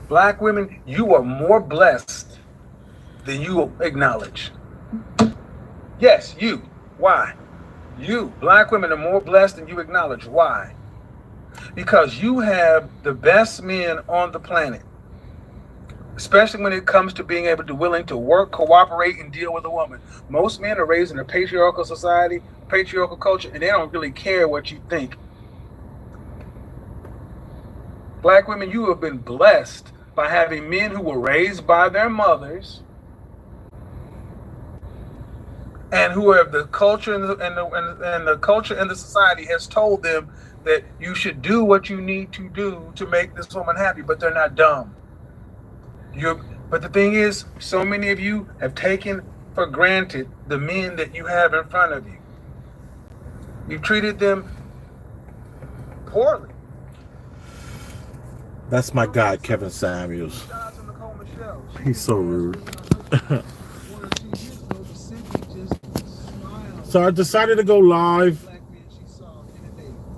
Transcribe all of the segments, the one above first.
Black women, you are more blessed than you acknowledge. Yes, you. Why? You, black women, are more blessed than you acknowledge. Why? Because you have the best men on the planet, especially when it comes to being able to willing to work, cooperate, and deal with a woman. Most men are raised in a patriarchal society, patriarchal culture, and they don't really care what you think. Black women, you have been blessed by having men who were raised by their mothers and who have the culture and the culture and the society has told them that you should do what you need to do to make this woman happy, but they're not dumb. You but the thing is, so many of you have taken for granted the men that you have in front of you. You've treated them poorly. That's my guy, Kevin Samuels. He's so rude. So I decided to go live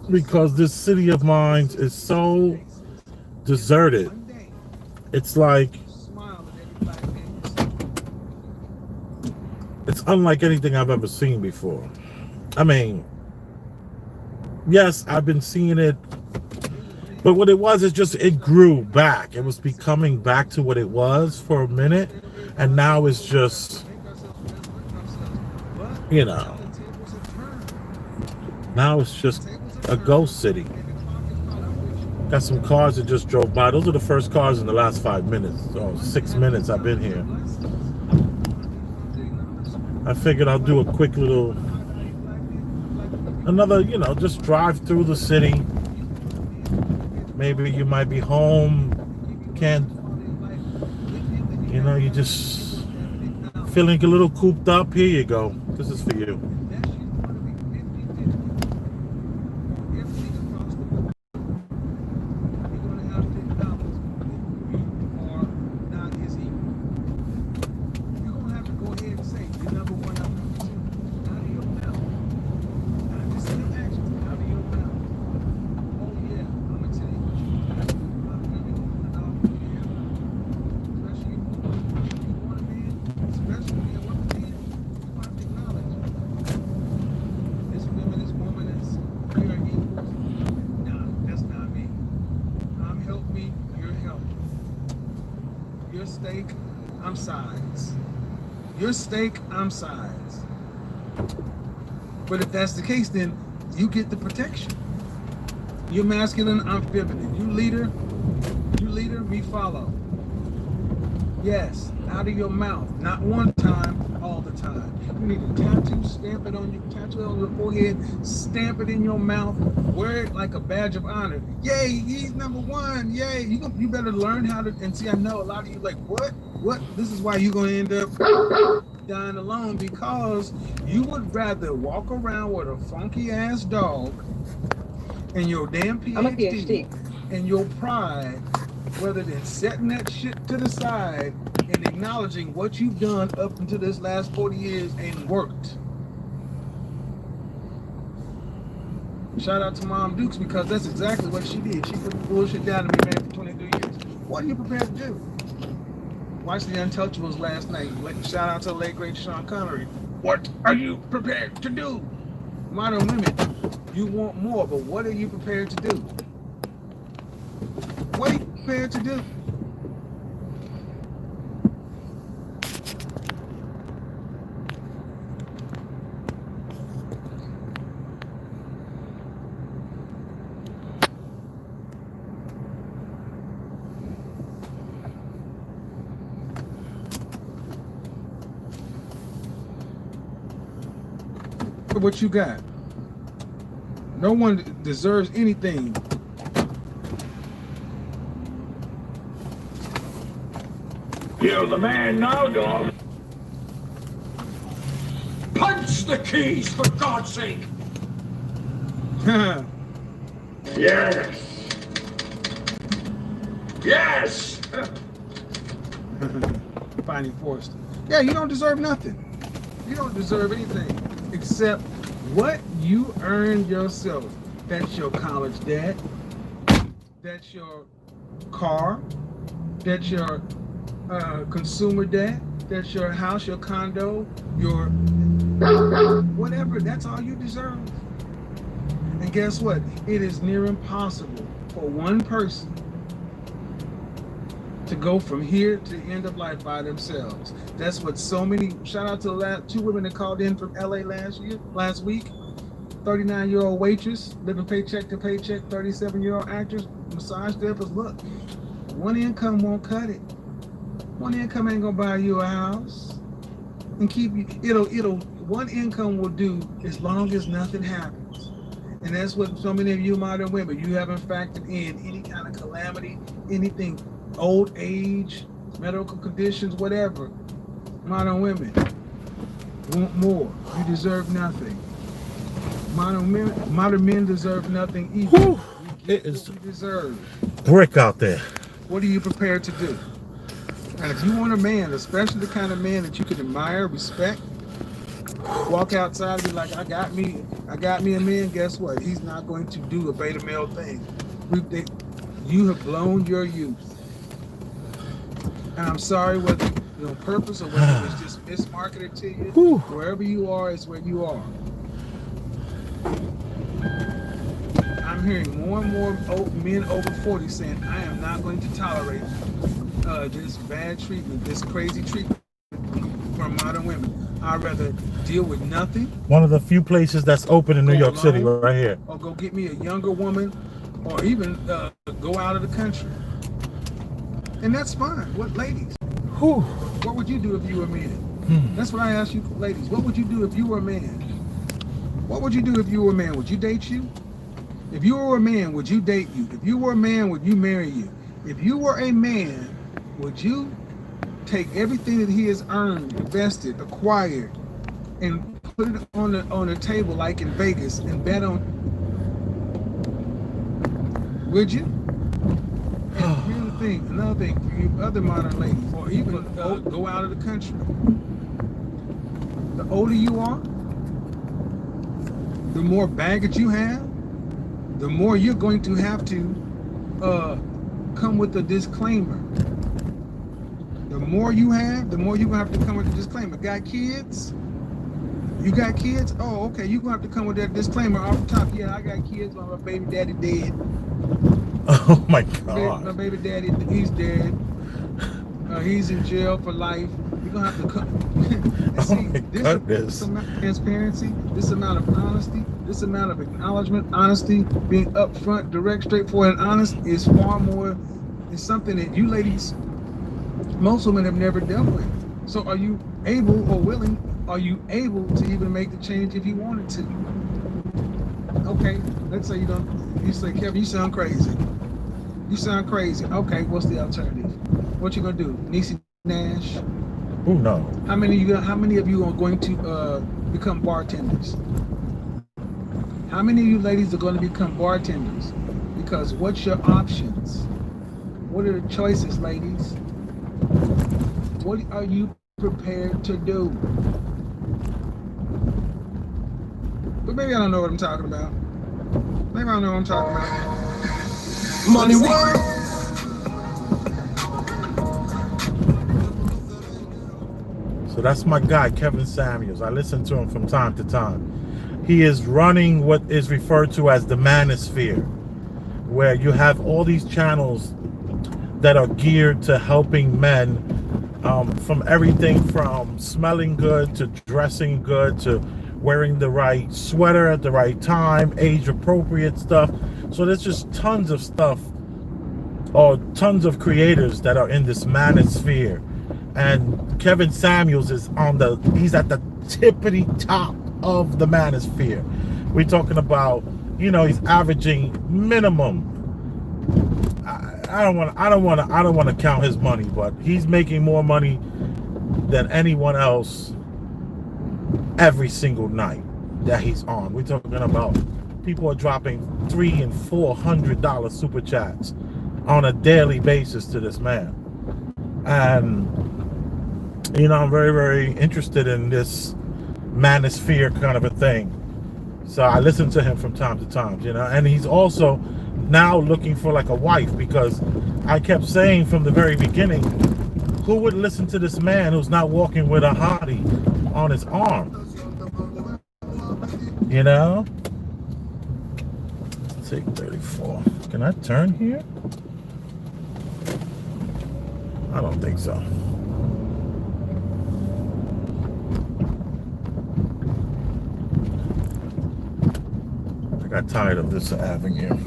because this city of mine is so deserted. It's like, it's unlike anything I've ever seen before. I mean, yes, I've been seeing it, but what it was is just, it grew back. It was becoming back to what it was for a minute, and now it's just, you know, now it's just a ghost city. Got some cars that just drove by. Those are the first cars in the last 5 minutes or 6 minutes I've been here. I figured I'll do a quick little, another, you know, just drive through the city. Maybe you might be home, can't, you know, you just feeling a little cooped up. Here you go. This is for you. I'm size. Your steak, I'm size. But if that's the case, then you get the protection. You're masculine, I'm feminine. You leader, we follow. Yes, out of your mouth. Not one time, all the time. You need to tattoo, stamp it on your forehead, stamp it in your mouth, wear it like a badge of honor. Yay, he's number one. Yay. You better learn how to, and see, I know a lot of you like, what? This is why you're going to end up dying alone, because you would rather walk around with a funky ass dog and your damn PhD and your pride, rather than setting that shit to the side and acknowledging what you've done up until this last 40 years and worked. Shout out to Mom Dukes, because that's exactly what she did. She put the bullshit down and been married for 23 years. What are you prepared to do? Watched The Untouchables last night. Shout out to the late great Sean Connery. What are you prepared to do? Modern women, you want more, but what are you prepared to do? What are you prepared to do? What you got? No one deserves anything. You're the man now, dog. Punch the keys, for God's sake. Yes. Yes. Finding Forrester. Yeah, you don't deserve nothing. You don't deserve anything except what you earned yourself. That's your college debt. That's your car. that's your consumer debt, that's your house, your condo, your whatever. That's all you deserve. And guess what? It is near impossible for one person to go from here to the end of life by themselves. That's what so many. Shout out to the two women that called in from LA last week. 39-year-old waitress, living paycheck to paycheck. 37-year-old actress, massage therapist. Look, one income won't cut it. One income ain't gonna buy you a house and keep you. It'll. One income will do as long as nothing happens. And that's what so many of you modern women, you haven't factored in any kind of calamity, anything, old age, medical conditions, whatever. Modern women want more. You deserve nothing. Modern men deserve nothing either. Whew, it is what we deserve. Brick out there. What are you prepared to do? And if you want a man, especially the kind of man that you can admire, respect, walk outside and be like, I got me a man, guess what? He's not going to do a beta male thing. You have blown your youth. And I'm sorry whether on purpose or whether it's just mismarketed to you. Whew. Wherever you are is where you are. I'm hearing more and more men over 40 saying, I am not going to tolerate this bad treatment, this crazy treatment from modern women. I'd rather deal with nothing. One of the few places that's open in New York City, right here. Or go get me a younger woman, or even go out of the country. And that's fine. What, ladies? Whew. What would you do if you were a man? That's what I ask you, ladies. What would you do if you were a man? What would you do if you were a man? Would you date you? If you were a man, would you date you? If you were a man, would you marry you? If you were a man, would you take everything that he has earned, invested, acquired, and put it on a table like in Vegas and bet on? Would you? And here's the thing, another thing for you other modern ladies, or even go out of the country. The older you are, the more baggage you have, the more you're going to have to come with a disclaimer. The more you have, the more you're going to have to come with a disclaimer. Got kids? You got kids? Oh, okay. You're going to have to come with that disclaimer off the top. Yeah, I got kids, but my baby daddy dead. Oh my God. My baby daddy, he's dead. He's in jail for life. You're going to have to come. Oh my goodness. This amount of transparency, this amount of honesty, this amount of acknowledgement, honesty, being upfront, direct, straightforward, and honest is far more, is something that you ladies, most women have never dealt with. So are you able or willing, are you able to even make the change if you wanted to? Okay, let's say you say, Kevin, you sound crazy. You sound crazy. Okay, what's the alternative? What you gonna do? Niecy Nash? Oh no. How many of you are going to become bartenders? How many of you ladies are going to become bartenders? Because what's your options? What are the choices, ladies? What are you prepared to do? But maybe I don't know what I'm talking about. Maybe I don't know what I'm talking about. Money work. So that's my guy, Kevin Samuels. I listen to him from time to time. He is running what is referred to as the manosphere, where you have all these channels that are geared to helping men, from everything from smelling good to dressing good to wearing the right sweater at the right time, age appropriate stuff. So there's just tons of stuff, or tons of creators that are in this manosphere. And Kevin Samuels is he's at the tippity top of the manosphere. We're talking about, he's averaging minimum. I don't want to count his money, but he's making more money than anyone else every single night that he's on. We're talking about people are dropping $300 and $400 super chats on a daily basis to this man. And I'm very, very interested in this manosphere kind of a thing. So I listen to him from time to time, and he's also now looking for like a wife, because I kept saying from the very beginning, who would listen to this man who's not walking with a hottie on his arm? You know? Let's take 34. Can I turn here? I don't think so. I got tired of this avenue.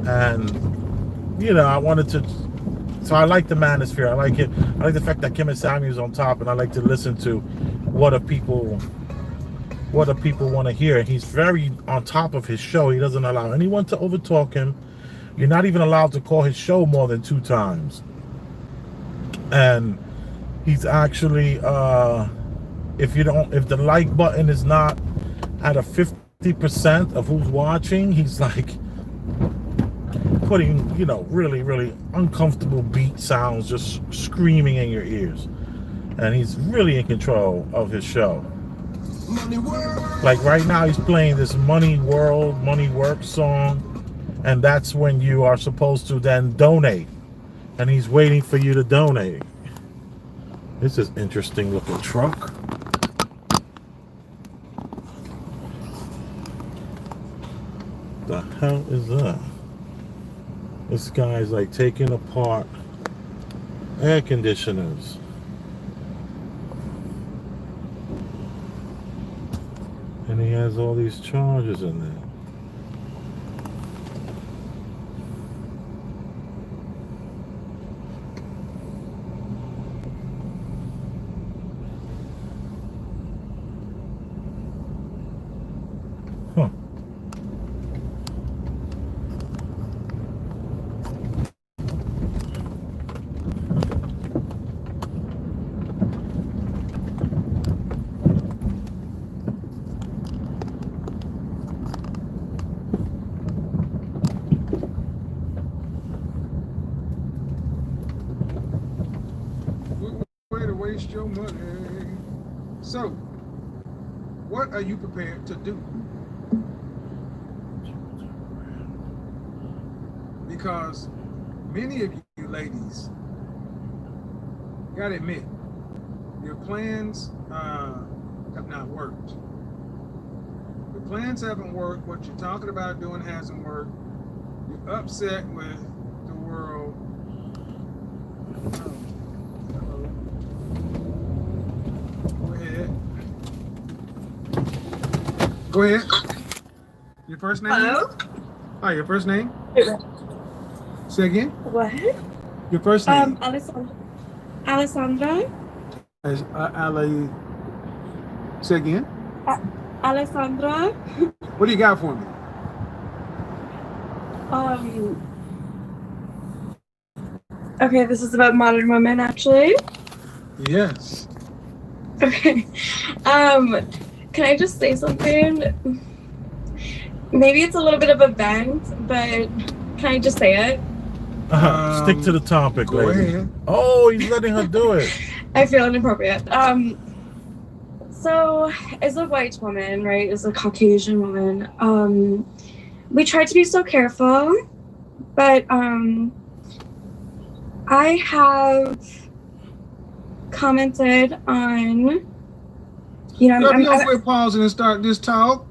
And, you know, I wanted to, so I like the manosphere. I like it. I like the fact that Kim and Samuel's on top, and I like to listen to what do people want to hear. He's very on top of his show. He doesn't allow anyone to overtalk him. You're not even allowed to call his show more than 2 times. And he's actually, if the like button is not at a 50% of who's watching, he's like putting, you know, really, really uncomfortable beat sounds just screaming in your ears. And he's really in control of his show. Like right now he's playing this Money World, Money Work song, and that's when you are supposed to then donate. And he's waiting for you to donate. This is interesting looking truck. The hell is that? This guy's like taking apart air conditioners. And he has all these chargers in there. Huh. Way to waste your money. So, what are you prepared to do? Because many of you ladies, gotta admit, your plans have not worked. Your plans haven't worked. What you're talking about doing hasn't worked. You're upset with the world. Go ahead. Your first name? Hello? Hi, your first name? Say again? What? Your first name? Alessandra. Say again? Alessandra. What do you got for me? Okay, this is about modern women, actually. Yes. Okay. Can I just say something? Maybe it's a little bit of a vent, but can I just say it? Stick to the topic, Go lady. ahead. Oh, he's letting her do it. I feel inappropriate. So as a white woman, right, as a Caucasian woman, we try to be so careful, but I have commented on, you know, I'm quit pausing and start this talk.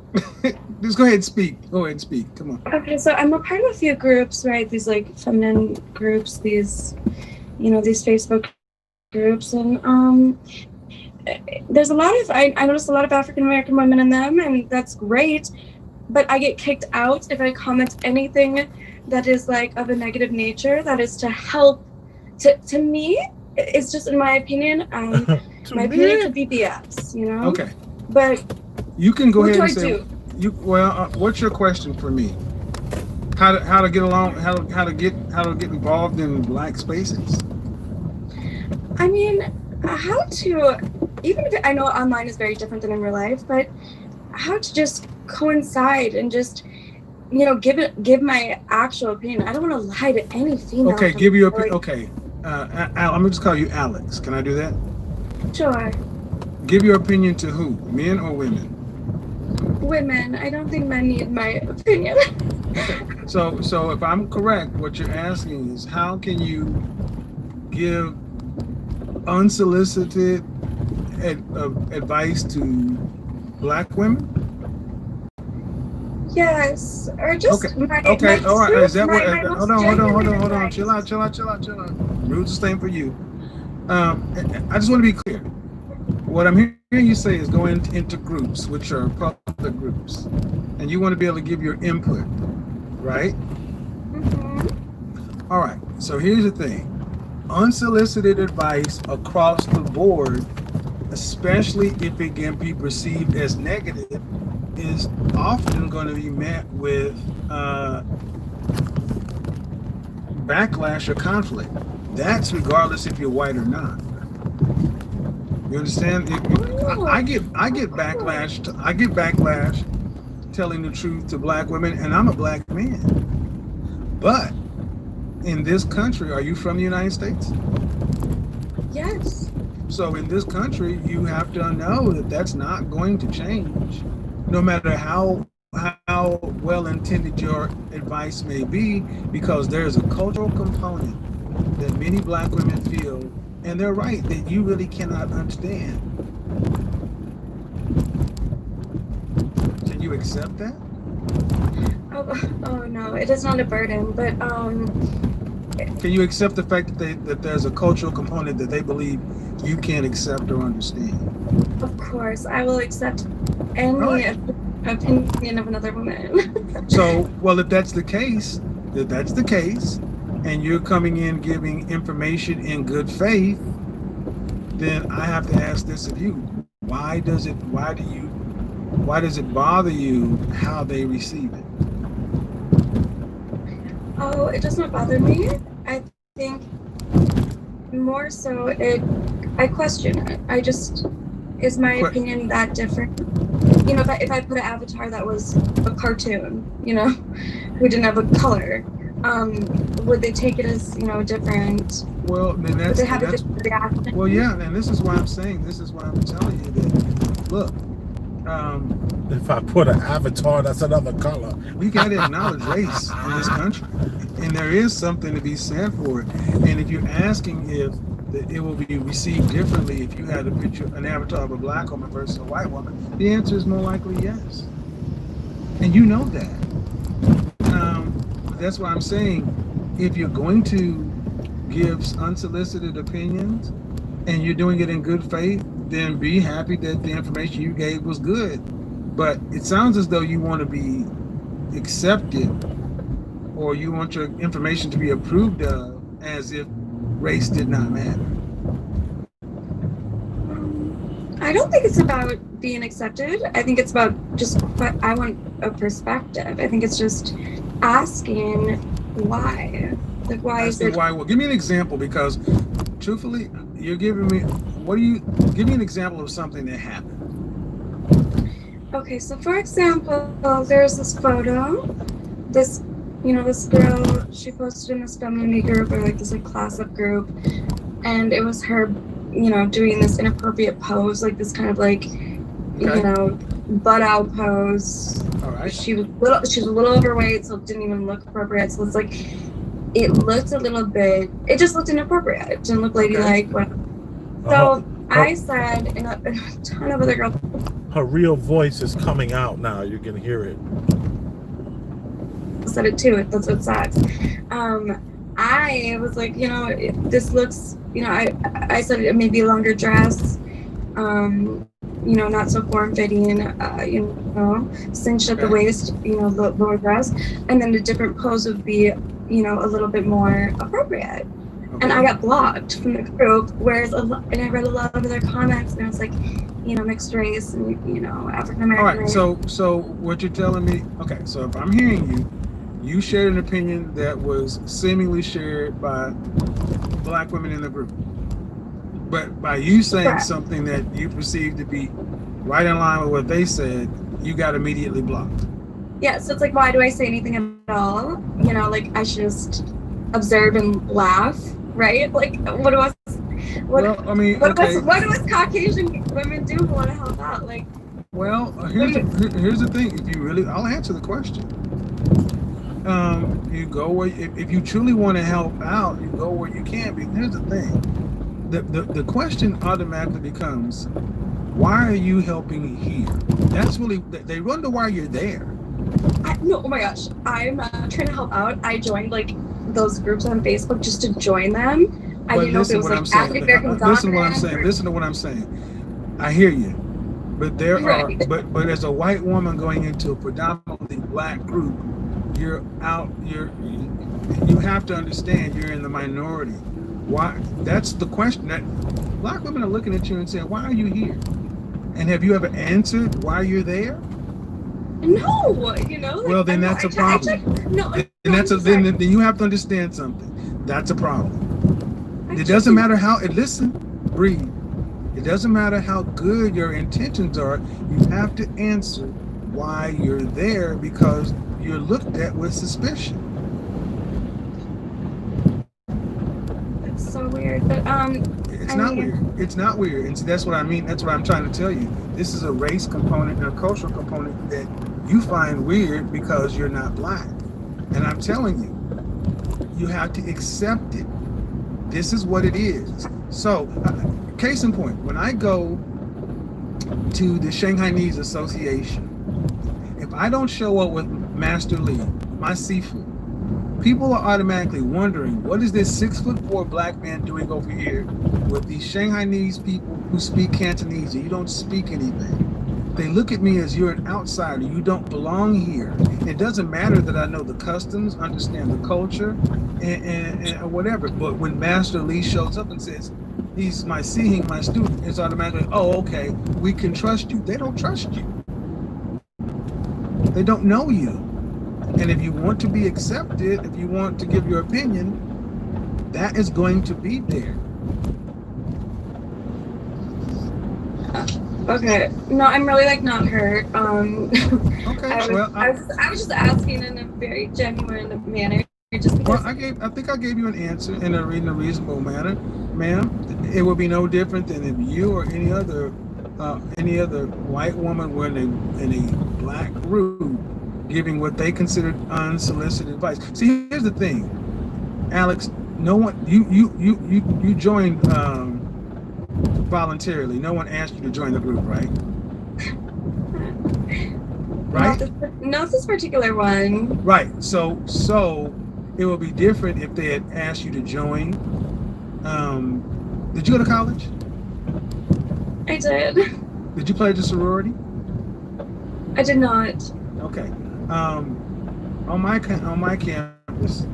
Just go ahead and speak. Go ahead and speak. Come on. Okay, so I'm a part of a few groups, right? These like feminine groups, these, you know, these Facebook groups, and there's a lot of I noticed a lot of African American women in them, and that's great. But I get kicked out if I comment anything that is like of a negative nature, that is to help. To me, it's just in my opinion. My opinion could be BS, you know. Okay. But you can go what ahead do and I say. do? What's your question for me? How to get along? How to get involved in black spaces? I mean, how to, even if I know online is very different than in real life, but how to just coincide and just, you know, give my actual opinion. I don't want to lie to any female. Okay, give your opinion. Okay, I'm gonna just call you Alex. Can I do that? Sure. Give your opinion to who? Men or women? women. I don't think men need my opinion. Okay. So if I'm correct, what you're asking is how can you give unsolicited advice to Black women? Yes, or just Okay. my Okay. All right. truth, Is that what? my Hold most on. genuine Hold on. advice. Chill out. Rules the same for you. I just want to be clear. What I'm hearing you say is go into groups, which are public groups, and you want to be able to give your input, right? Mm-hmm. All right. So here's the thing: unsolicited advice across the board, especially if it can be perceived as negative, is often going to be met with backlash or conflict. That's regardless if you're white or not. You understand? I get backlash. I get backlash telling the truth to Black women, and I'm a Black man. But in this country, are you from the United States? Yes. So in this country, you have to know that that's not going to change, no matter how well intended your advice may be, because there's a cultural component that many Black women feel, and they're right, that you really cannot understand. Can you accept that? Oh no, it is not a burden, but Can you accept the fact that there's a cultural component that they believe you can't accept or understand? of course I will accept any Right. opinion of another woman. So, well, if that's the case, and you're coming in giving information in good faith, then I have to ask this of you: why does it bother you how they receive it? Oh, it does not bother me. I think more so I question it. I just, is my opinion that different? You know, if I put an avatar that was a cartoon, you know, who didn't have a color, would they take it as, you know, different? Well, then Would they have a different reaction? well, yeah, and this is why I'm saying, this is why I'm telling you that, look, if I put an avatar that's another color, we got to acknowledge race in this country, and there is something to be said for it. And if you're asking if it will be received differently if you had an avatar of a Black woman versus a white woman, the answer is more likely yes, and you know that. That's why I'm saying, if you're going to give unsolicited opinions and you're doing it in good faith, then be happy that the information you gave was good. But it sounds as though you want to be accepted, or you want your information to be approved of, as if race did not matter. I don't think it's about being accepted. I think it's about just, I want a perspective. I think it's just asking why. Like, why is it? Why? Well, give me an example, because truthfully, you're giving me, give me an example of something that happened. Okay, so for example, there's this photo, this girl, she posted in this femininity group, or like this like class-up group, and it was her, you know, doing this inappropriate pose, like this kind of like, you know, butt out pose. All right. She was a little overweight, so it didn't even look appropriate. So it's like, it looked a little bit, it just looked inappropriate. It didn't look ladylike. So I said, and a ton of other girls. Her real voice is coming out now. You can hear it. Said it too. That's what sucks. I was like, you know, this looks, you know, I said it may be a longer dress, you know, not so form-fitting, you know, cinched at the waist, you know, lower dress, and then a different pose would be, you know, a little bit more appropriate. Okay. And I got blocked from the group, whereas, and I read a lot of their comments, and I was like, you know, mixed race and, you know, African American. All right, so what you're telling me, okay, so if I'm hearing you, you shared an opinion that was seemingly shared by Black women in the group. But by you saying something that you perceive to be right in line with what they said, you got immediately blocked. Yeah, so it's like, why do I say anything at all? You know, like, I should just observe and laugh, right? Like, what do us Caucasian women do who want to help out? Like, Well, here's the thing. If you really, I'll answer the question. You go where, if you truly want to help out, you go where you can be. Here's the thing. The question automatically becomes, why are you helping here? That's really, they wonder why you're there. No, oh my gosh, I'm not trying to help out. I joined like those groups on Facebook just to join them. I didn't know if it was like African American Listen to what I'm saying. Listen to what I'm saying. I hear you, but there are, but as a white woman going into a predominantly black group, you have to understand you're in the minority. Why? That's the question. That black women are looking at you and saying, why are you here? And have you ever answered why you're there? No, you know. Like, well, then that's a problem. Then you have to understand something. That's a problem. It doesn't matter how. Listen, breathe. It doesn't matter how good your intentions are. You have to answer why you're there, because you're looked at with suspicion. That's so weird, but it's not weird. It's not weird, and so that's what I mean. That's what I'm trying to tell you. This is a race component and a cultural component that you find weird because you're not black, and I'm telling you, you have to accept it. This is what it is. So, case in point, when I go to the Shanghainese Association, if I don't show up with Master Lee, my seafood, people are automatically wondering, what is this 6'4" black man doing over here with these Shanghainese people who speak Cantonese? You don't speak anything. They look at me as you're an outsider. You don't belong here. It doesn't matter that I know the customs, understand the culture, and whatever. But when Master Lee shows up and says, he's my student, it's automatically, oh, okay, we can trust you. They don't trust you. They don't know you. And if you want to be accepted, if you want to give your opinion, that is going to be there. Okay. No, I'm really like not hurt. Okay. I was just asking in a very genuine manner, just because. Well, I think I gave you an answer in a reasonable manner, ma'am. It would be no different than if you or any other white woman were in a black group giving what they considered unsolicited advice. See, here's the thing, Alex. No one, you joined voluntarily. No one asked you to join the group, right? Right? Not this particular one. Right. So it would be different if they had asked you to join. Did you go to college? I did. Did you pledge a sorority? I did not. Okay. On my campus,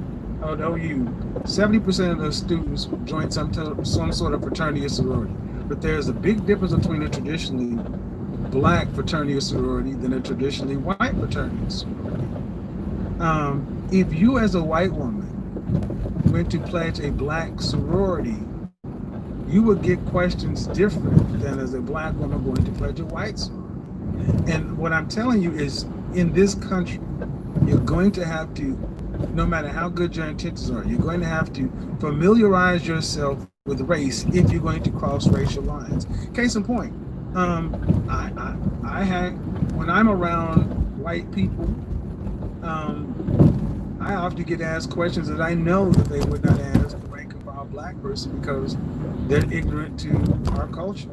at OU, 70% of the students joined some sort of fraternity or sorority. But there's a big difference between a traditionally black fraternity or sorority than a traditionally white fraternity or sorority. If you, as a white woman, went to pledge a black sorority, you would get questions different than as a black woman going to pledge a white sorority. And what I'm telling you is, in this country, you're going to have to, no matter how good your intentions are, you're going to have to familiarize yourself with race if you're going to cross racial lines. Case in point, when I'm around white people, I often get asked questions that I know that they would not ask a rank and file black person because they're ignorant to our culture.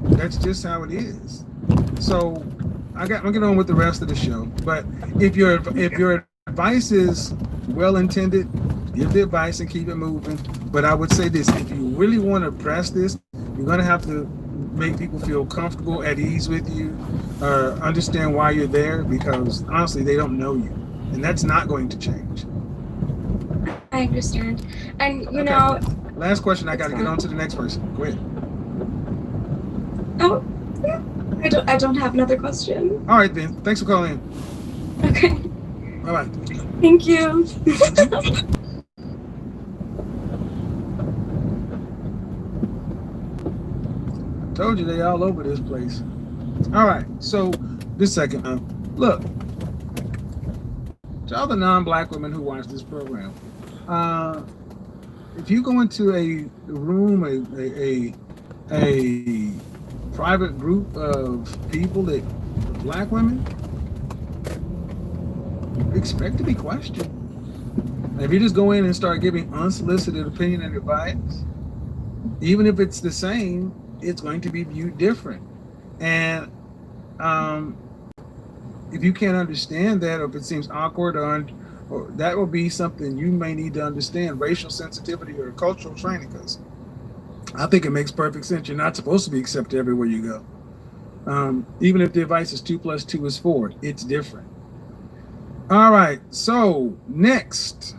That's just how it is. So I'll get on with the rest of the show. But if your advice is well intended, give the advice and keep it moving. But I would say this: if you really want to press this, you're going to have to make people feel comfortable, at ease with you, or understand why you're there, because honestly, they don't know you, and that's not going to change. I understand, and you know. Last question. I got to get on to the next person. Go ahead. Oh, I don't have another question. All right then. Thanks for calling in. Okay. Bye bye. Thank you. Told you they all over this place. All right, so this second, look, to all the non-black women who watch this program, if you go into a room, a private group of people that black women expect to be questioned. If you just go in and start giving unsolicited opinion and advice, even if it's the same, it's going to be viewed different. And if you can't understand that, or if it seems awkward, or that will be something you may need to understand, racial sensitivity or cultural training, because I think it makes perfect sense. You're not supposed to be accepted everywhere you go. Even if the advice is 2 + 2 is 4, it's different. All right, so next.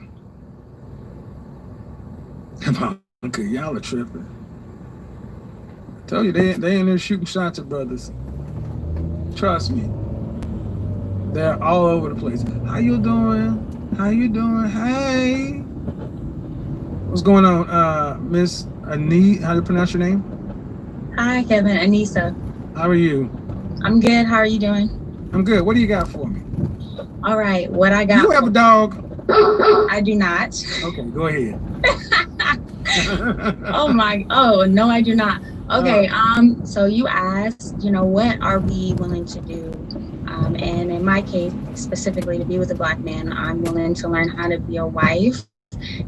Okay, y'all are tripping. I told you they in there shooting shots at brothers. Trust me. They're all over the place. How you doing? How you doing? Hey. What's going on, Miss Anita? How do you pronounce your name? Hi, Kevin. Anissa. How are you? I'm good. How are you doing? I'm good. What do you got for me? All right. What I got. You have a dog? I do not. Okay, go ahead. Oh, no, I do not. Okay. So you asked, what are we willing to do? And in my case, specifically to be with a black man, I'm willing to learn how to be a wife.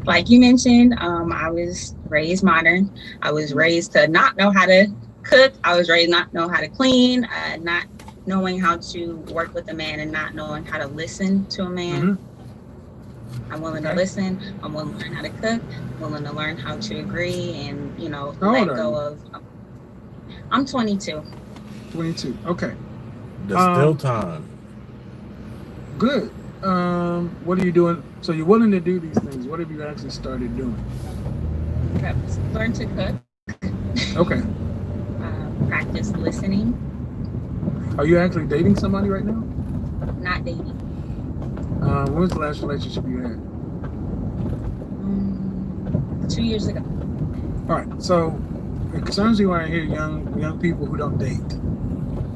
Like you mentioned, I was raised modern. I was raised to not know how to cook. I was raised not know how to clean, not knowing how to work with a man, and not knowing how to listen to a man. Mm-hmm. I'm willing to listen. I'm willing to learn how to cook. I'm willing to learn how to agree and, let go of. I'm 22. 22. Okay. There's still time. Good. What are you doing? So you're willing to do these things. What have you actually started doing? Learn to cook. Okay. Practice listening. Are you actually dating somebody right now? Not dating. When was the last relationship you had? 2 years ago. All right. So it concerns you when I hear young people who don't date.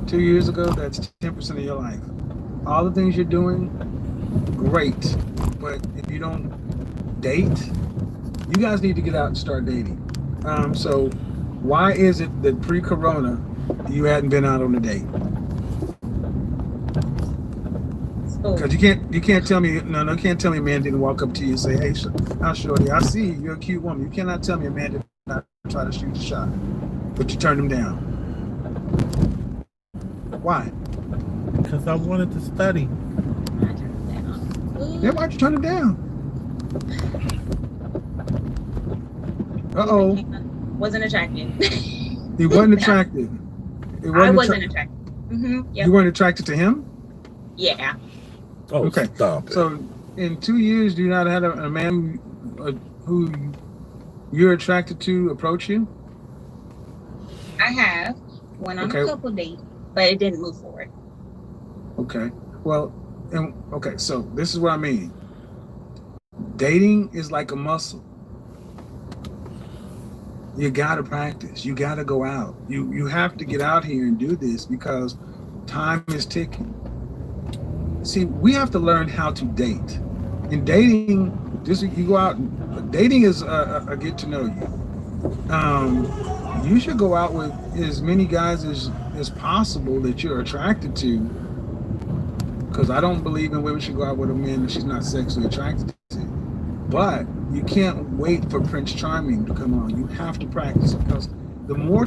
2 years ago, that's 10% of your life. All the things you're doing, great. But if you don't date, you guys need to get out and start dating. So why is it that pre-corona you hadn't been out on a date? Because you can't tell me you can't tell me a man didn't walk up to you and say, hey, shorty, I see you, you're a cute woman. You cannot tell me a man did not try to shoot a shot, but you turned him down. Why? Because I wanted to study. Yeah, why'd you turn him down? Uh-oh. Wasn't attracted. He wasn't attracted. I wasn't attracted. Yep. You weren't attracted to him? Yeah. Oh, okay. Stop it. So in 2 years, do you not have a man who you're attracted to approach you? I have. Went on a couple dates, but it didn't move forward. Okay. Well, so this is what I mean. Dating is like a muscle. You gotta practice. You gotta go out. You have to get out here and do this because time is ticking. See, we have to learn how to date. In dating, just you go out. Dating is a get to know you. You should go out with as many guys as possible that you're attracted to. Because I don't believe in women should go out with a man that she's not sexually attracted to. But you can't wait for Prince Charming to come on. You have to practice, because the more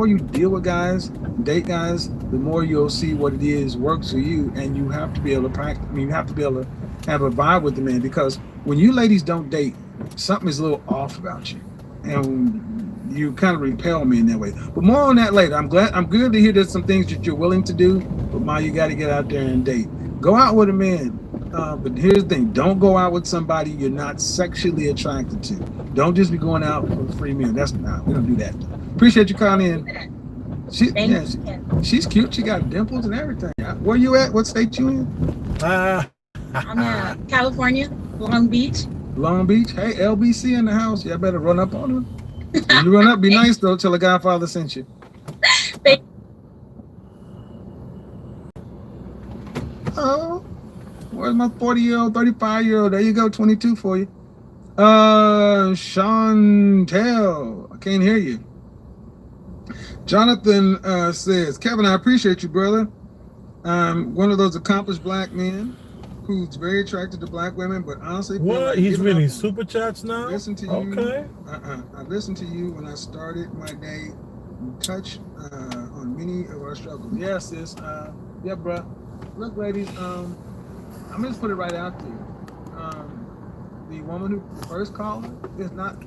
you deal with guys, date guys, the more you'll see what it is works for you, and you have to be able to practice. I mean, you have to be able to have a vibe with the man, because when you ladies don't date, something is a little off about you, and you kind of repel me in that way. But more on that later. I'm good to hear there's some things that you're willing to do, but Ma, you got to get out there and date. Go out with a man. But here's the thing, don't go out with somebody you're not sexually attracted to. Don't just be going out for a free meal. We don't do that. Appreciate you calling in. She's cute. She got dimples and everything. Where you at? What state you in? I'm in California, Long Beach. Long Beach? Hey, LBC in the house. You better run up on her. When you run up, be nice though, till the Godfather sent you. Oh. Where's my 40-year-old, 35-year-old? There you go, 22 for you. Chantel, I can't hear you. Jonathan says, Kevin, I appreciate you, brother. I'm one of those accomplished black men who's very attracted to black women, but honestly, feel What? like He's giving reading up on super chats now? Listen to you. Okay. I listened to you when I started my day. You touch on many of our struggles. Yes, sis. Yeah, bro. Look, ladies. I'm gonna just put it right out there. The woman who first called is not.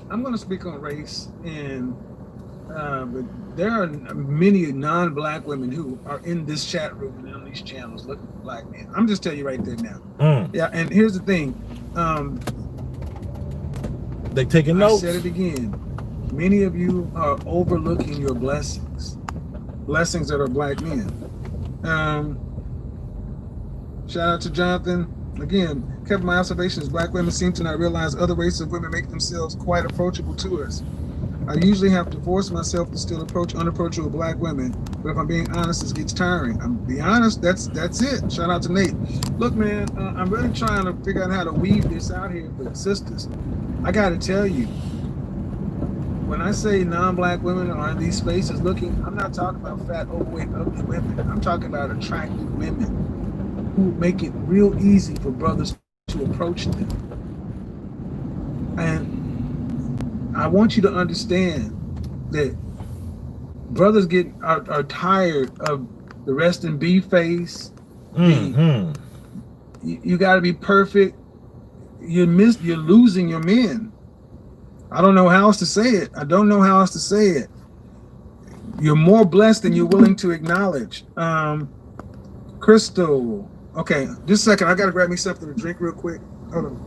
I'm gonna speak on race, and but there are many non-black women who are in this chat room and on these channels looking for black men. I'm just telling you right there now. Yeah, and here's the thing. They taking notes. I said it again. Many of you are overlooking your blessings that are black men. Shout out to Jonathan. Again, Kevin, my observation is black women seem to not realize other races of women make themselves quite approachable to us. I usually have to force myself to still approach unapproachable black women, but if I'm being honest, it gets tiring. I'm being honest, that's it. Shout out to Nate. Look, man, I'm really trying to figure out how to weave this out here for the sisters. I got to tell you, when I say non-black women are in these spaces looking, I'm not talking about fat, overweight, ugly women. I'm talking about attractive women who make it real easy for brothers to approach them. And I want you to understand that brothers are tired of the rest in B face. You got to be perfect. You're losing your men. I don't know how else to say it. You're more blessed than you're willing to acknowledge. Crystal. Okay, just a second. I got to grab me something to drink real quick. Hold on.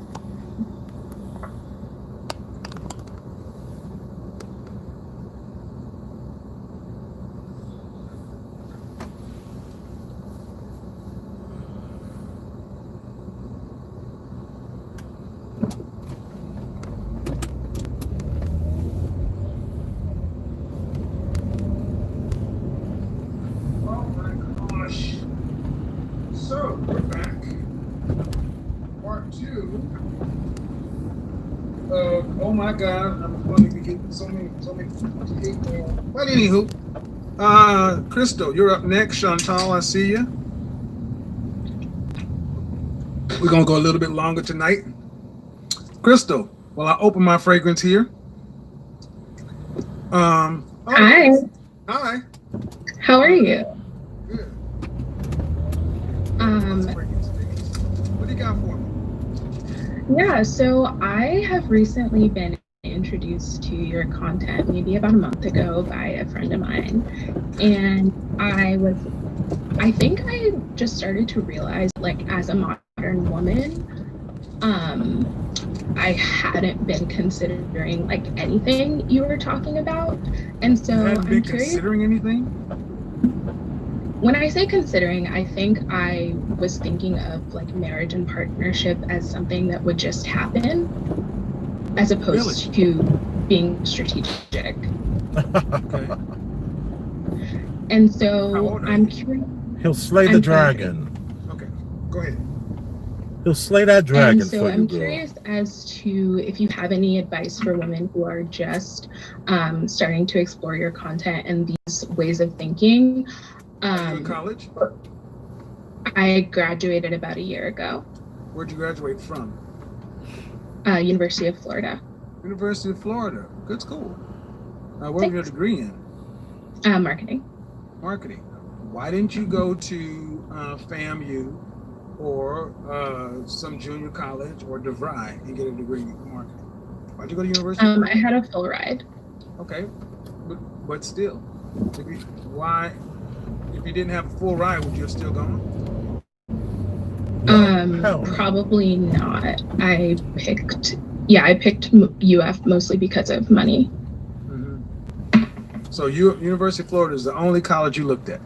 So we're back. Part 2 of oh my God, I'm going to be getting so many hate mail. But anywho, Crystal, you're up next. Chantal, I see you. We're gonna go a little bit longer tonight. Crystal, well, I open my fragrance here. Hi. Hi. How are you? Good. What do you got for me? Yeah, so I have recently been introduced to your content maybe about a month ago by a friend of mine. And I think I just started to realize, like, as a modern woman, I hadn't been considering like anything you were talking about. And so I'm curious. Considering anything? When I say considering, I think I was thinking of like marriage and partnership as something that would just happen, as opposed to being strategic. Okay. And so I'm curious. He'll slay the dragon. Okay, go ahead. He'll slay that dragon. And so I'm curious as to if you have any advice for women who are just starting to explore your content and these ways of thinking. Are you in college? I graduated about a year ago. Where'd you graduate from? University of Florida. University of Florida. Good school. What was your degree in? Marketing. Marketing. Why didn't you go to FAMU or some junior college or DeVry and get a degree in marketing? Why'd you go to university? I had a full ride. Okay, but still, why? If you didn't have a full ride, would you have still gone? Probably not. I picked UF mostly because of money. Mm-hmm. So University of Florida is the only college you looked at?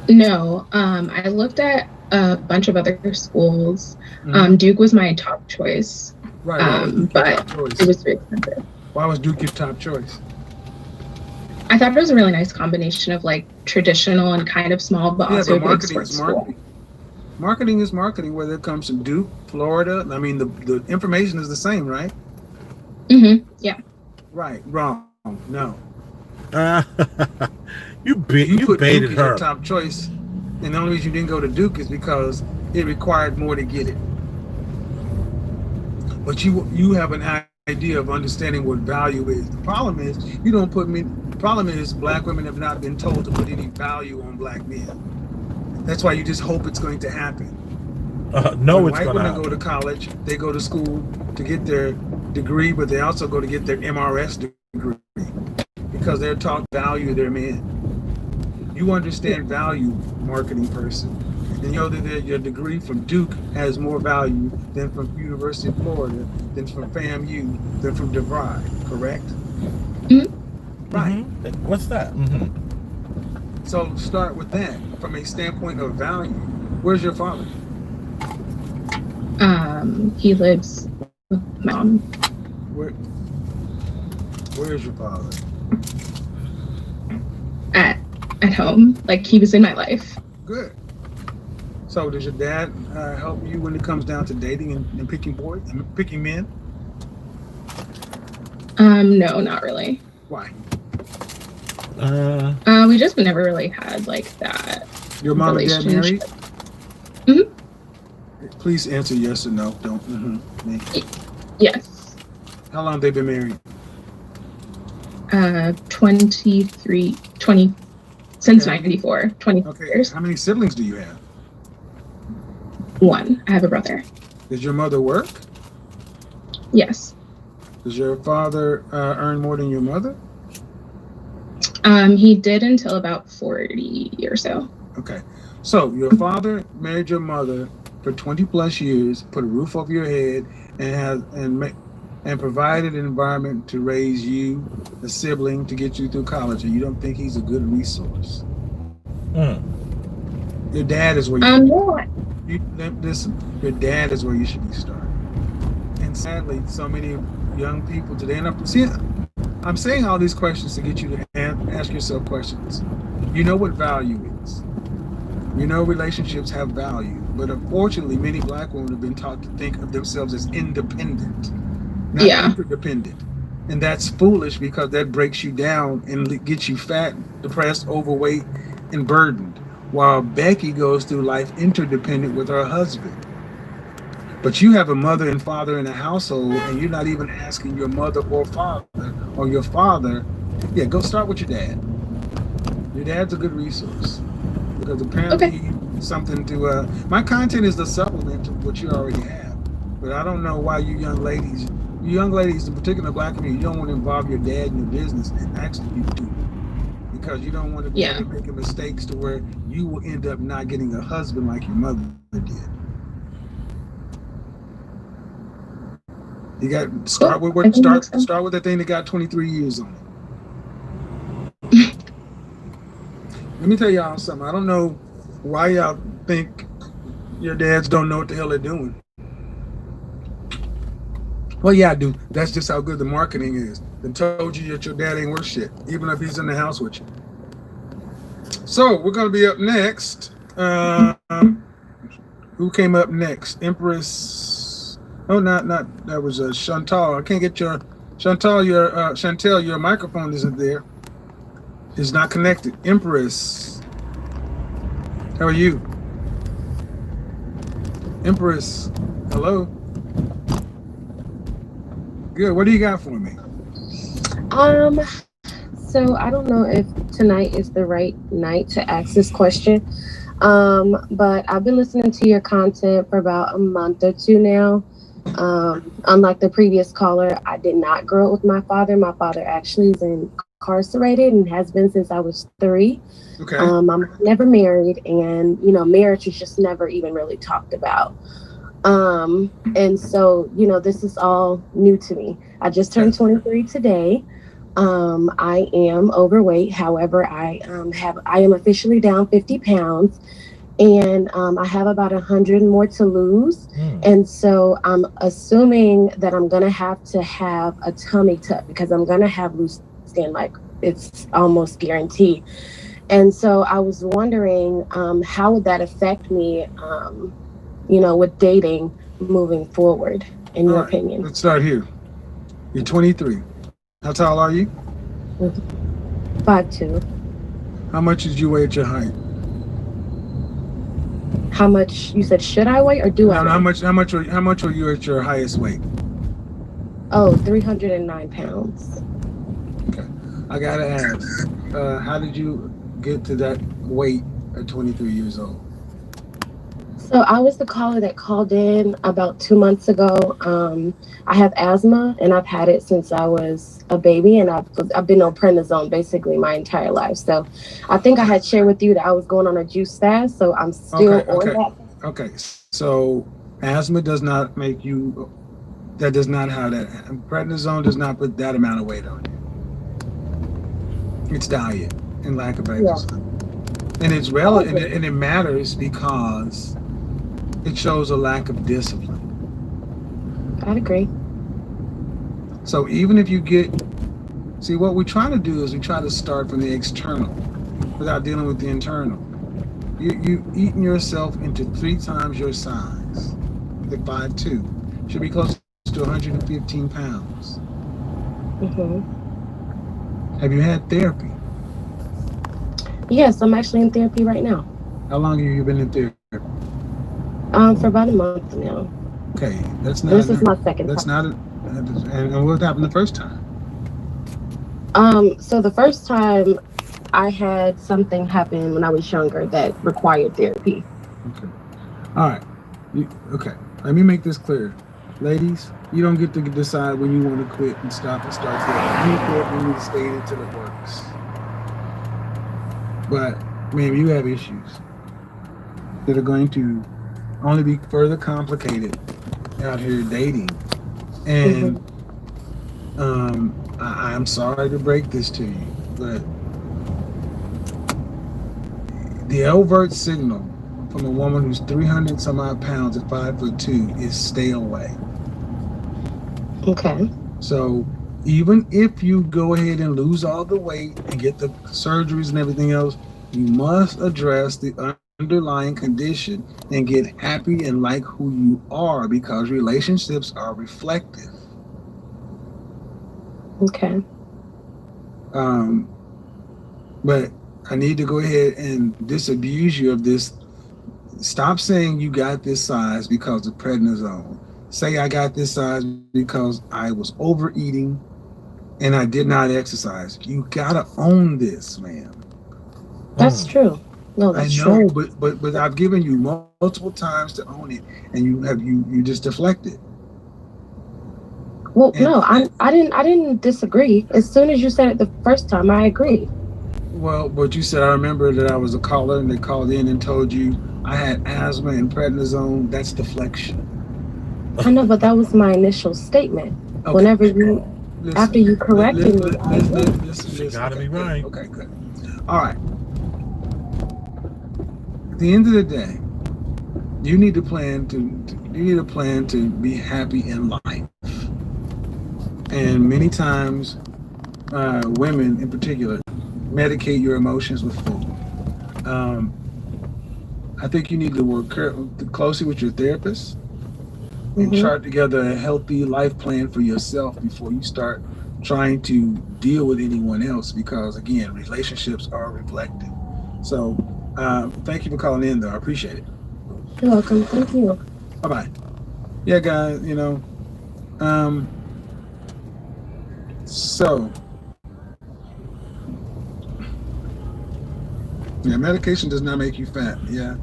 No, I looked at a bunch of other schools. Mm-hmm. Duke was my top choice. Right. But it was too expensive. Why was Duke your top choice? I thought it was a really nice combination of like traditional and kind of small, but also a big sports school. Marketing is marketing, whether it comes from Duke, Florida. I mean, the information is the same, right? Yeah. Right. Wrong. No. You put baited Duke as your her. top choice, and the only reason you didn't go to Duke is because it required more to get it. But you have an idea of understanding what value is. The problem is you don't put me. The problem is black women have not been told to put any value on black men. That's why you just hope it's going to happen. No, when it's white going to women happen. go to college, they go to school to get their degree, but they also go to get their MRS degree because they're taught value their men. You understand value, marketing person, and you know that your degree from Duke has more value than from University of Florida, than from FAMU, than from DeVry, correct? Mm-hmm. Right. Mm-hmm. What's that? Mm-hmm. So start with that from a standpoint of value. Where's your father? He lives with my mom. Where's your father? At home. Like, he was in my life. Good. So does your dad help you when it comes down to dating and picking boys and picking men? No, not really. Why? We just never really had like that. Your mom and dad married? Mm-hmm. Please answer yes or no. Don't. Mm-hmm. Yes. How long have they been married? 20 since 94. 20 years. How many siblings do you have? One. I have a brother. Does your mother work? Yes. Does your father earn more than your mother? He did until about 40 or so. Okay. So your father married your mother for 20 plus years, put a roof over your head, and provided an environment to raise you, a sibling, to get you through college, and you don't think he's a good resource? Your dad is where listen. Your dad is where you should be starting. And sadly, so many young people today end up. See, I'm saying all these questions to get you to ask yourself questions. You know what value is. You know relationships have value, but unfortunately, many black women have been taught to think of themselves as independent, not interdependent. And that's foolish because that breaks you down and gets you fat, depressed, overweight, and burdened. While Becky goes through life interdependent with her husband. But you have a mother and father in a household, and you're not even asking your mother or father or your father. Yeah, go start with your dad. Your dad's a good resource because apparently something to. My content is the supplement to what you already have, but I don't know why you young ladies, in particular black community, you don't want to involve your dad in your business. Actually, you do. Because you don't want to be making mistakes to where you will end up not getting a husband like your mother did. You got start with the thing that got 23 years on it. Let me tell y'all something. I don't know why y'all think your dads don't know what the hell they're doing. Well, yeah, I do. That's just how good the marketing is. They told you that your dad ain't worth shit, even if he's in the house with you. So we're gonna be up next. Who came up next? Empress. Oh, not that was Chantal. I can't get your Chantal. Chantel, your microphone isn't there. It's not connected. Empress. How are you? Empress. Hello. Good. What do you got for me? So I don't know if tonight is the right night to ask this question, but I've been listening to your content for about a month or two now. Unlike the previous caller, I did not grow up with my father. My father actually is incarcerated and has been since I was 3. Okay. I'm never married, and marriage was just never even really talked about. And so, this is all new to me. I just turned 23 today. I am overweight. However, I am officially down 50 pounds, and I have about 100 more to lose. And so I'm assuming that I'm going to have a tummy tuck because I'm going to have loose skin, like it's almost guaranteed. And so I was wondering, how would that affect me, with dating moving forward, in your opinion? Let's start here. You're 23. How tall are you? 5'2". How much did you weigh at your height? How much you said should I weigh or do I No, weigh? how much were you at your highest weight? Oh, 309 pounds. Okay. I gotta ask, how did you get to that weight at 23 years old? So I was the caller that called in about 2 months ago. I have asthma and I've had it since I was a baby, and I've been on prednisone basically my entire life. So I think I had shared with you that I was going on a juice fast, so I'm still on that. Okay. So asthma does not make you. That does not how that. Prednisone does not put that amount of weight on you. It's diet and lack of exercise, and it's relevant, and it matters because it shows a lack of discipline. I'd agree. So even if you see, what we're trying to do is we try to start from the external without dealing with the internal. You eating yourself into 3 times your size. At 5'2", should be close to 115 pounds. Have you had therapy? Yes, I'm actually in therapy right now. How long have you been in therapy? For about a month now. Okay, that's not. This is my second That's time. And what happened the first time? So the first time I had something happen when I was younger that required therapy. Okay. All right. Okay. Let me make this clear. Ladies, you don't get to decide when you want to quit and stop and start therapy. You need therapy, you need to stay until it works. But, ma'am, you have issues that are going to only be further complicated out here dating. And I'm sorry to break this to you, but the overt signal from a woman who's 300 some odd pounds at 5'2" is stay away. Okay. So even if you go ahead and lose all the weight and get the surgeries and everything else, you must address the underlying condition and get happy and like who you are, because relationships are reflective. Okay. But I need to go ahead and disabuse you of this. Stop saying you got this size because of prednisone. Say I got this size because I was overeating and I did not exercise. You gotta own this, man. That's true. No, that's I know, true. but I've given you multiple times to own it, and you just deflected. Well, no, I didn't disagree. As soon as you said it the first time, I agreed. Well, but you said, I remember that I was a caller and they called in and told you I had asthma and prednisone. That's deflection. I know, but that was my initial statement. Okay. Whenever you, after you corrected me, listen, gotta be right. Okay, good. All right. At the end of the day, you need a plan to be happy in life. And many times, women in particular medicate your emotions with food. I think you need to work closely with your therapist and chart together a healthy life plan for yourself before you start trying to deal with anyone else, because again, relationships are reflective. So thank you for calling in, though. I appreciate it. You're welcome. Thank you. Bye-bye. Yeah, guys, so yeah, medication does not make you fat. Yeah,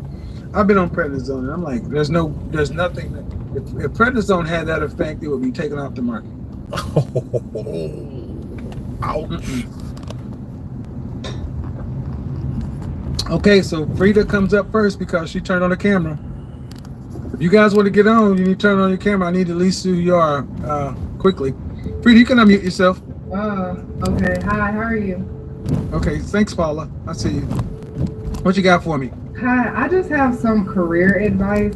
I've been on prednisone, and I'm like, there's nothing that, if prednisone had that effect, it would be taken off the market. Okay, so Frida comes up first because she turned on the camera. If you guys want to get on, you need to turn on your camera. I need to at least see who you are quickly. Frida, you can unmute yourself. Okay. Hi, how are you? Okay, thanks, Paula. I see you. What you got for me? Hi, I just have some career advice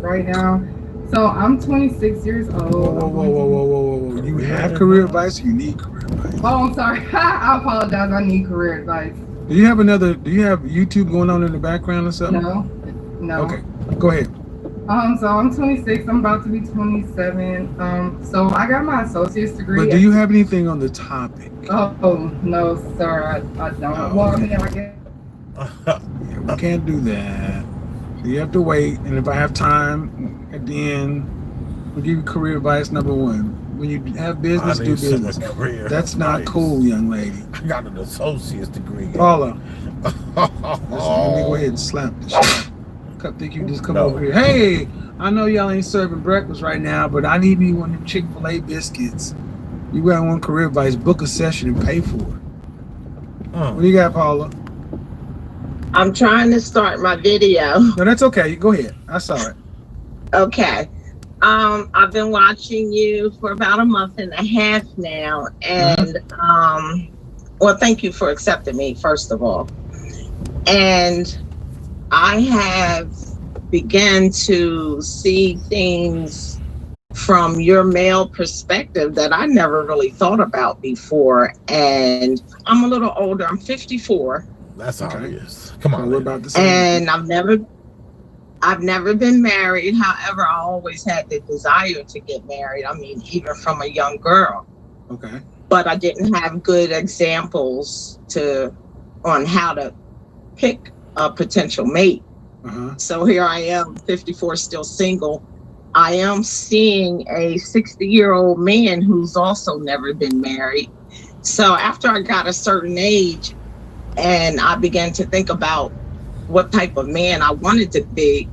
right now. So I'm 26 years old. Whoa. You have career advice, or you need career advice? Oh, I'm sorry. I apologize. I need career advice. Do you have YouTube going on in the background or something? No. Okay, go ahead. So I'm 26. I'm about to be 27. So I got my associate's degree. But do you have anything on the topic? Oh no, sir, I don't. Oh, Well, I okay. mean, I guess. Yeah, we can't do that. You have to wait, and if I have time at the end, we'll give you career advice number one. When you have I business, do need some business. career That's not advice. cool, young lady. I got an associate's degree. Paula, let me go ahead and slap the shit. Think you just come No. over here. Hey, I know y'all ain't serving breakfast right now, but I need me one of them Chick-fil-A biscuits. You got one career advice, book a session and pay for it. What do you got, Paula? I'm trying to start my video. No, that's okay. Go ahead. I saw it. Okay. I've been watching you for about a month and a half now, and well, thank you for accepting me, first of all. And I have begun to see things from your male perspective that I never really thought about before. And I'm a little older. I'm 54. That's obvious. Come on. We're about the same. And I've never been married. However, I always had the desire to get married. I mean, even from a young girl. Okay. But I didn't have good examples on how to pick a potential mate. So here I am, 54, still single. I am seeing a 60-year-old man who's also never been married. So after I got a certain age and I began to think about what type of man I wanted to be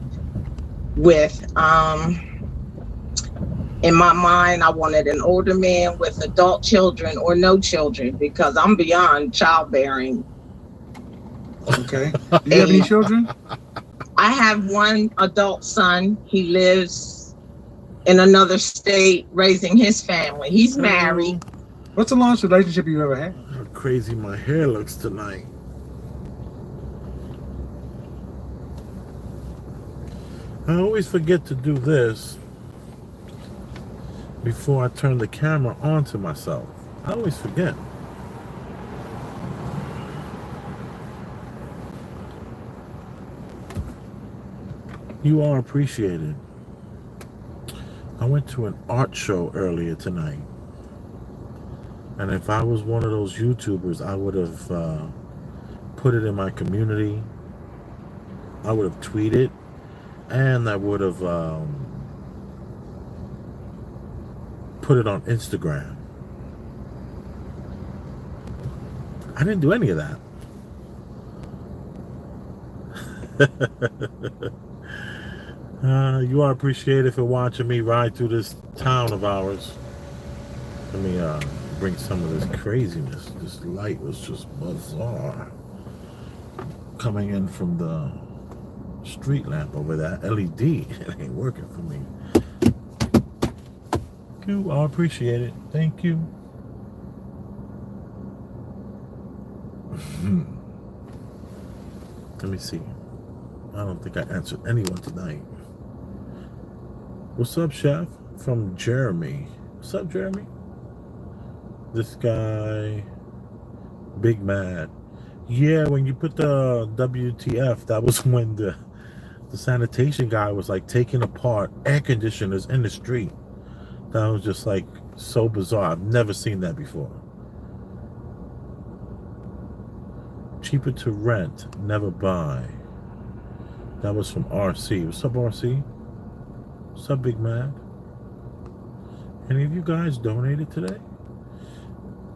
with, in my mind, I wanted an older man with adult children or no children, because I'm beyond childbearing. Okay. Do you have any children? I have one adult son. He lives in another state raising his family. He's married. What's the longest relationship you've ever had? How crazy my hair looks tonight. I always forget to do this before I turn the camera on to myself. I always forget. You are appreciated. I went to an art show earlier tonight. And if I was one of those YouTubers, I would have put it in my community. I would have tweeted. And I would have put it on Instagram. I didn't do any of that. You are appreciated for watching me ride through this town of ours. Let me bring some of this craziness. This light was just bizarre. Coming in from the street lamp over that LED. It ain't working for me. You are appreciated. Thank you. Let me see. I don't think I answered anyone tonight. What's up, Chef? From Jeremy. What's up, Jeremy? This guy, Big Mad. Yeah, when you put the WTF, that was when the sanitation guy was like taking apart air conditioners in the street. That was just like so bizarre. I've never seen that before. Cheaper to rent, never buy. That was from RC. What's up, RC? What's up, Big Man? Any of you guys donated today?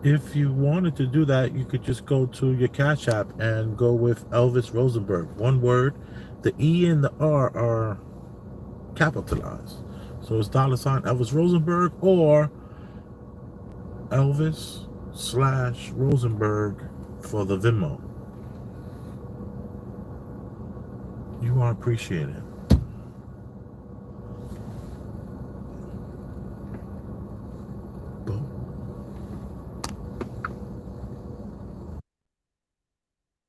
If you wanted to do that, you could just go to your Cash App and go with Elvis Rosenberg. One word. The E and the R are capitalized. So it's $ Elvis Rosenberg or Elvis/Rosenberg for the Venmo. You are appreciated. Boom.